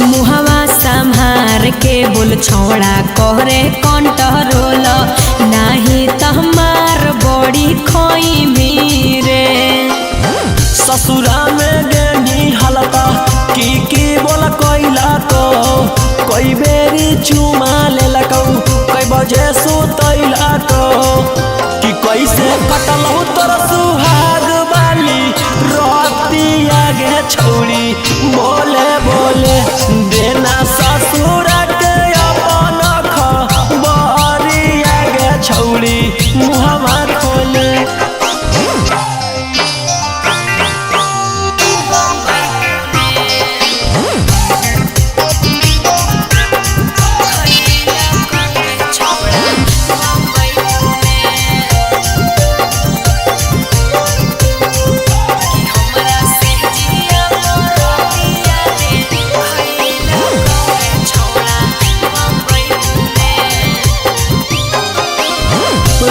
B: मुहवा संभार के बोल छौड़ा करे कंट्रोल नाही त हमार बड़ी खोई रे।
D: ससुरा में गेनी हलता की बोल कोइला को कोई बेरी चुमा लेलकौ कई बजे सुतैलकौ कि कैसे कटलौ तोर सुहाग वाली रतिया गे छौरी बोले बोले देना ससुर के अपन खबरिया गे छौरी मुहवा खोले।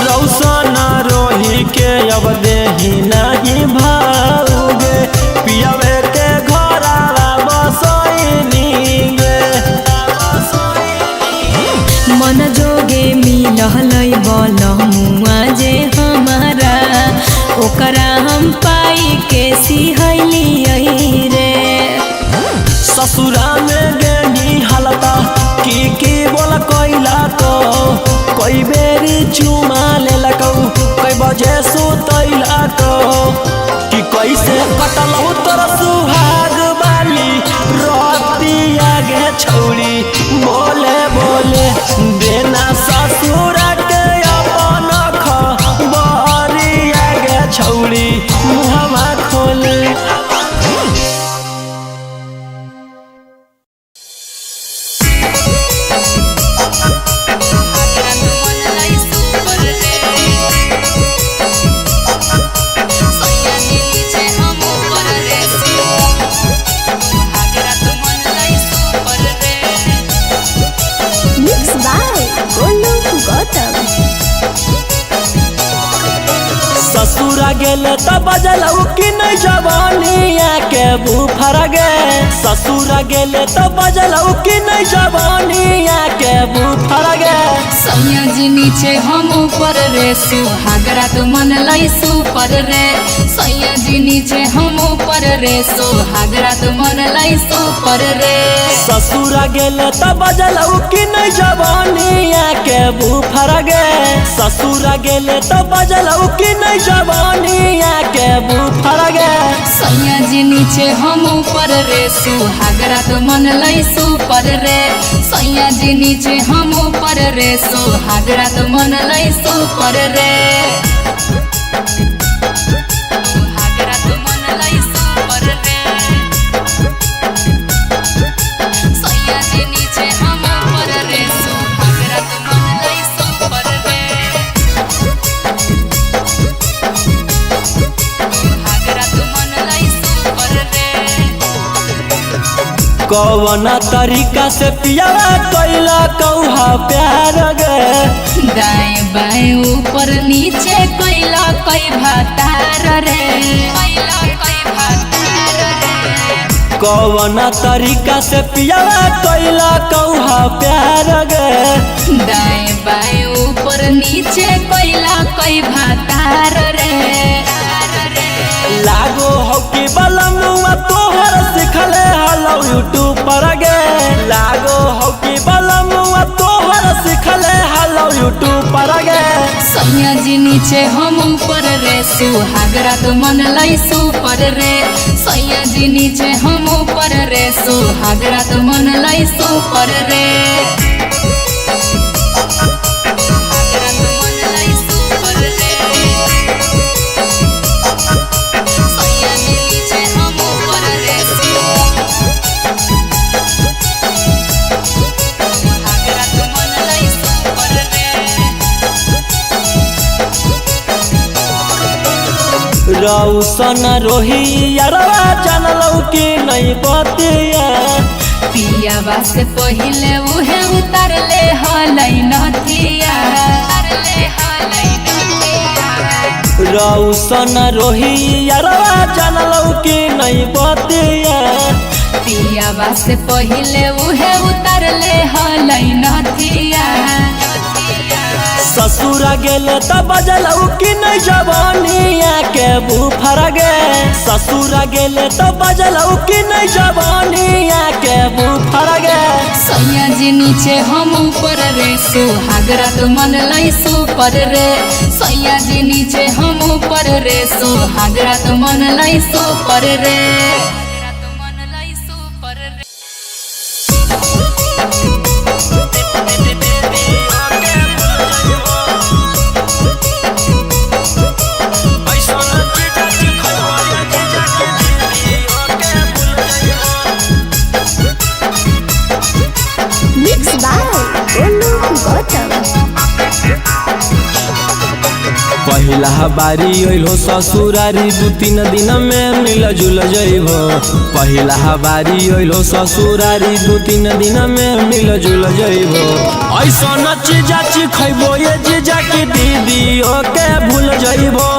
D: रौशन रोही के अब देही नहीं भाऊगे पियावे के घरवा बसैनी गे।
B: मन जोगे मिललै बलमुआ जे हमारा ओकरा हम पाई के सिहैलियै रे।
D: ससुरा में गेनी हलता की बोल कोइला को कोई बेरी चुमा लेलकौ कई बजे सुतैलकौ कि कैसे कटलौ तोर सुहाग वाली रतिया गे छौरी बोले बोले देना ससुर के अपन खबरिया गे छौरी मुहवा खोले। ससुरा गेले त बजलौ कि नहीं जवानिया के बुफर गे। ससुरा गेले त बजलौ कि नहीं जवानिया के बुफर गे।
E: सैया जी नीचे हम ऊपर रे सुहागरा तो मन लाई सुपर रे। सैया जी नीचे हम ऊपर रे सुहागरा तो मन लाई सुपर रे।
D: ससुरा गेले त बजलौ कि नहीं जवानिया के बुफर गे। ससुरा गेले त बजलौ कि नहीं जवानिया के बुफर गे।
E: सैया जी नीचे हम ऊपर रे सुहागरा तो मन लाई सुपर रे। सैया जी नीचे हम ऊपर रे सुहागरा तो मन लाई सुपर रे। सुहागरा तो मन लाई सुपर रे। सैया जी नीचे हम ऊपर रे सुहागरा तो मन लाई सुपर रे। सुहागरा तो मन लाई सुपर रे।
D: कौन तरीका से पियावा कैला कौहा प्यार गे
E: दाएं बाएं ऊपर नीचे कैला कई भातार रे
D: कौन तरीका से पियावा कैला कौहा प्यार गे
E: दाएं बाएं ऊपर नीचे कैला कई भातार रे
D: लागो हो कि बलमुआ तोहर सिखले हलो यूट्यूब पर गे लागो हो कि बलमुआ तोहर सिखले हलो यूट्यूब पर गे
E: सैया जी नीचे हम ऊपर रे सुहागरा तो मन लाई सुपर रे सैया जी नीचे हम ऊपर रे सुहागरा तो मन लाई सुपर रे सुहागरा तो मन लाई सुपर रे सैया जी नीचे हम ऊपर रे सुहागरा तो मन लाई सुपर रे
D: रौसन रोही यारवा जानलौ कि नहीं बतिया
E: पिया बास पहिले उहे उतर ले हलै नथिया
D: रौसन रोही यारवा जानलौ कि नहीं बतिया
E: पिया बास पहिले उहे उतर ले हलै नथिया
D: ससुरा गेले त बजलौ कि नहीं जवानिया के बुफर गे ससुरा गेले त बजलौ कि नहीं जवानिया के बुफर गे
E: सैया जी नीचे हम ऊपर रे सुहागरा तो मन लाई सुपर रे सैया जी नीचे हम ऊपर रे सुहागरा तो मन लाई सुपर रे
B: Mixed by Olu Gautam.
D: पहिला बारी अइलो ससुरारी 2-3 दिन में मिल जुल जइबो पहिला बारी अइलो ससुरारी 2-3 दिन में मिल जुल जइबो ऐसन चीजा खइबो ये जीजा की दीदी ओके भूल जइबो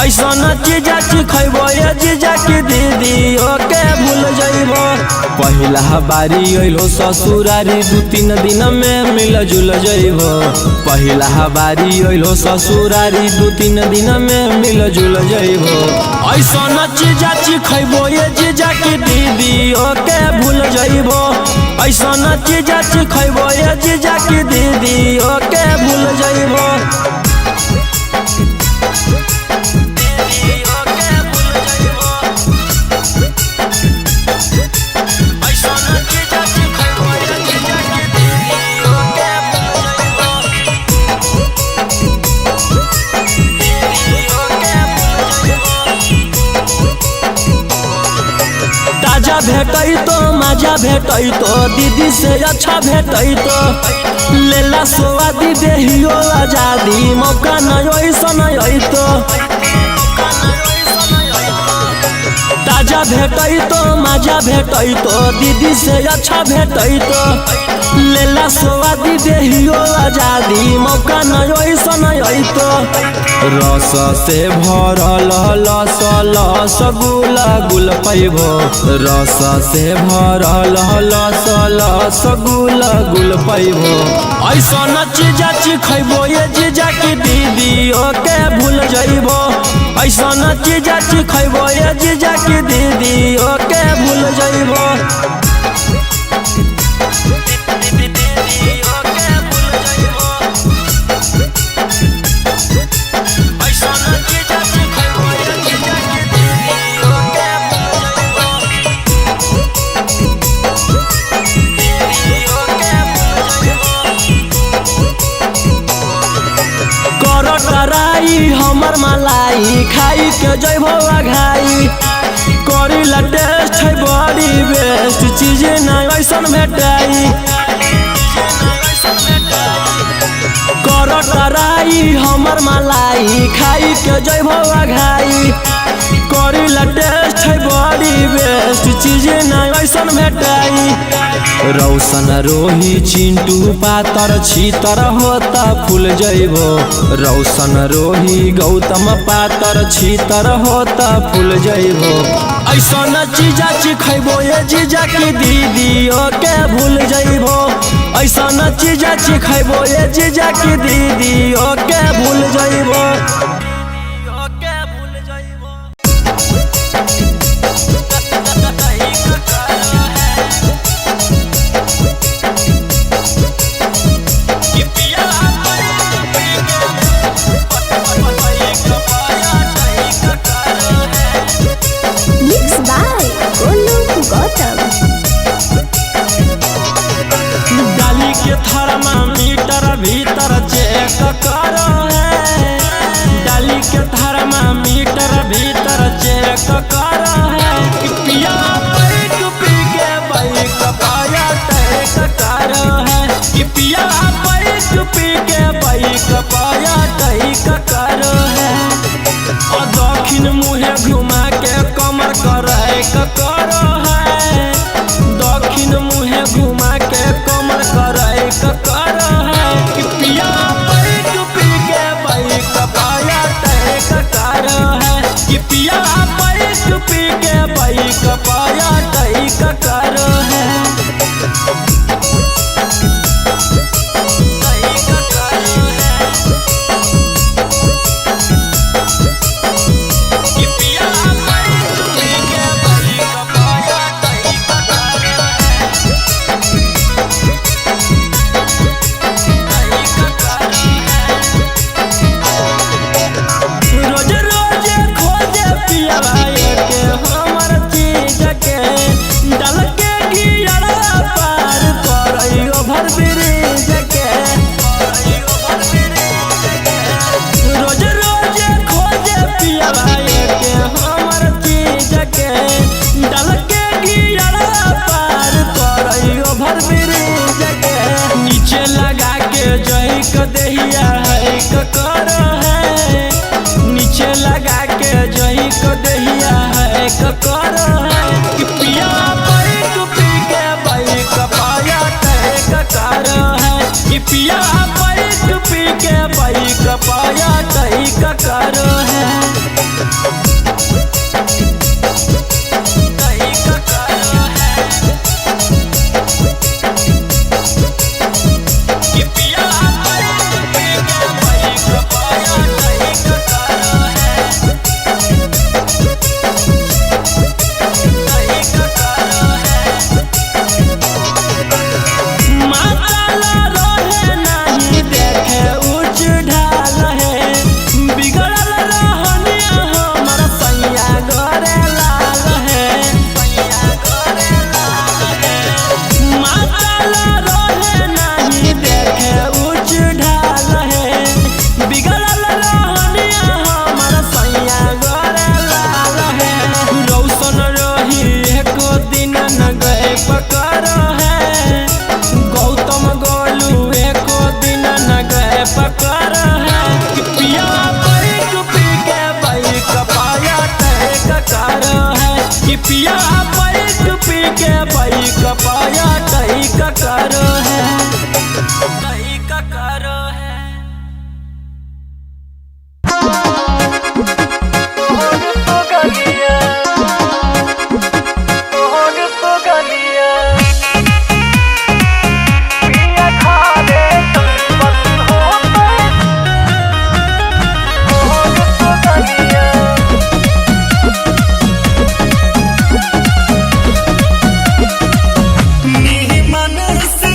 D: ऐसन चीजा खइबो ये जीजा की दीदी ओके भूल जइबो पहिला बारी अइलो ससुरारी 2-3 दिन में मिल जुल जइबो पहिला बारी अइलो ससुरारी 2-3 दिन में मिल जुल जइबो ऐसन चीजा खइबो ये जीजा की दीदी ओके भूल जइबो ऐसन चीजा खइबो ये जीजा की दीदी ओके भूल जइबो ताजा भेटै तो मजा भेटै तो दीदी से अच्छा भेटै तो लेला स्वादी देहियो आजादी मौका नहीं ऐसन तो ताजा भेटै तो मजा भेटै तो दीदी से अच्छा भेटै तो लेला स्वादी देहियो आजादी मौका नहीं ऐसन तो रस से भरल लस लस गुला गुल पैबो रस से भरल लस लस गुला गुल पैबो ऐसन चीजा खइबो ये जीजा की दीदी ओके भूल जइबो ऐसन चीजा खइबो ये जीजा की दीदी ओके भूल जइबो कराई हमर मलाई खाई के जइबो आघाई करी ला टेस्ट है बड़ी बेस्ट चीज नहीं ऐसन भेटाई कराई हमर मलाई खाई के जइबो आघाई करी ला टेस्ट है बड़ी बेस्ट चीज नहीं ऐसन ऐसन भेटाई। रौशन रोही चिंटू पातर छीतर होता फूल जइबो। रौशन रोही गौतम पातर छीतर होता फूल जइबो। ऐसन चीजा चिखैबो ये जीजा की दीदी के भूल जइबो। ऐसन चीजा चिखैबो ये जीजा की दीदी के भूल जइबो।
B: Mixed by Golu Gautam.
D: डाली के थर्मामीटर भीतर चेक करो है। डाली के थर्मामीटर भीतर चेक करो है। कि पिया बैठ पी के बाइक पाया टैक करो है। कि पिया बैठ पी के बाइक पाया टैक करो है। और दक्षिण मुहे घुमा के कमर करे करो है। दक्षिण मुहे घुमा के कमर करे करो है। कि पिया बैठ पी के बाइक पाया टैक करो है। कि पिया बैठ पी के बाइक पाया टैक करो है। रोज रोज खोजे पिया के हमर चीज के डाल के गियरा पार करइयो भर ब्रिज के। रोज रोज खोजे पिया के हमर चीज के डाल के गियरा पार करइयो भर ब्रिज के। नीचे लगा के जही क देहिया है करो है। नीचे लगा के जही को दहिया है करो है। कि पिया बैठ पी के बाइक पाया टैक करो है। कि पिया बैठ पी के बाइक पाया टैक करो है। टैक करो है। कि पिया बैठ पी के बाइक पाया टैक करो है। माताला रहे नहीं देखे उच्च ढाल है। बिगड़ल रहनिया हमर सैया गोरे लाल है। माताला रहे नहीं देखे उच्च ढाल है। बिगड़ल रहनिया हमर सैया गोरे लाल है। रौशन रही एको दिन न गए पकड़ है। गौतम गोलू एको दिन न गए पकड़ है। कि पिया बैठ पी के बाइक पाया टैक करो है। कि पिया बैठ पी के बाइक पाया टैक करो है। टैक करो है।
C: मन से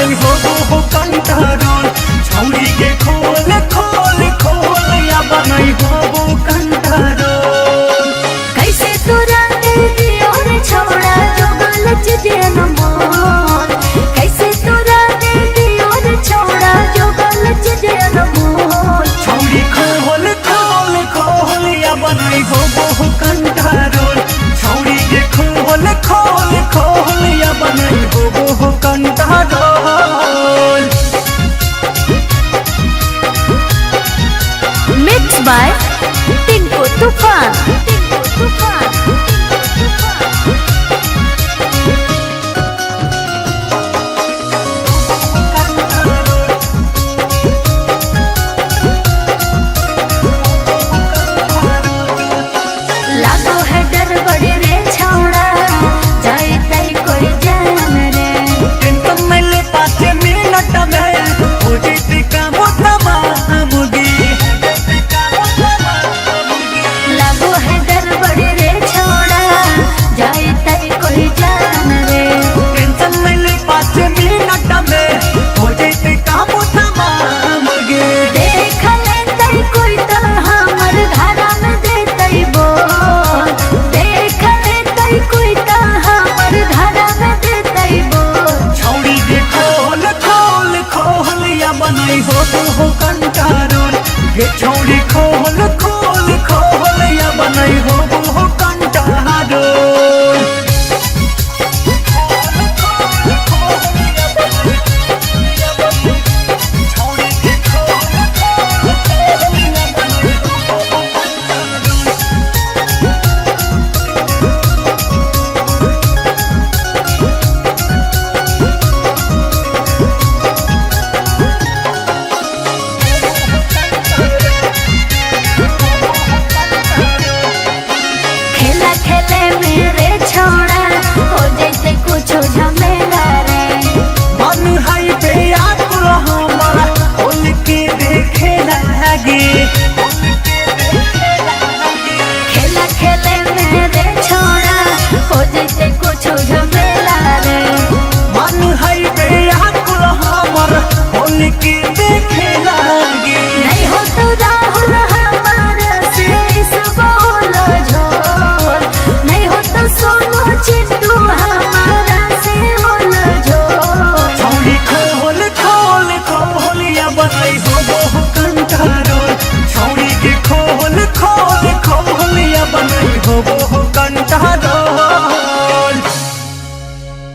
F: नहीं हो कंट्रोल छौरी के खोल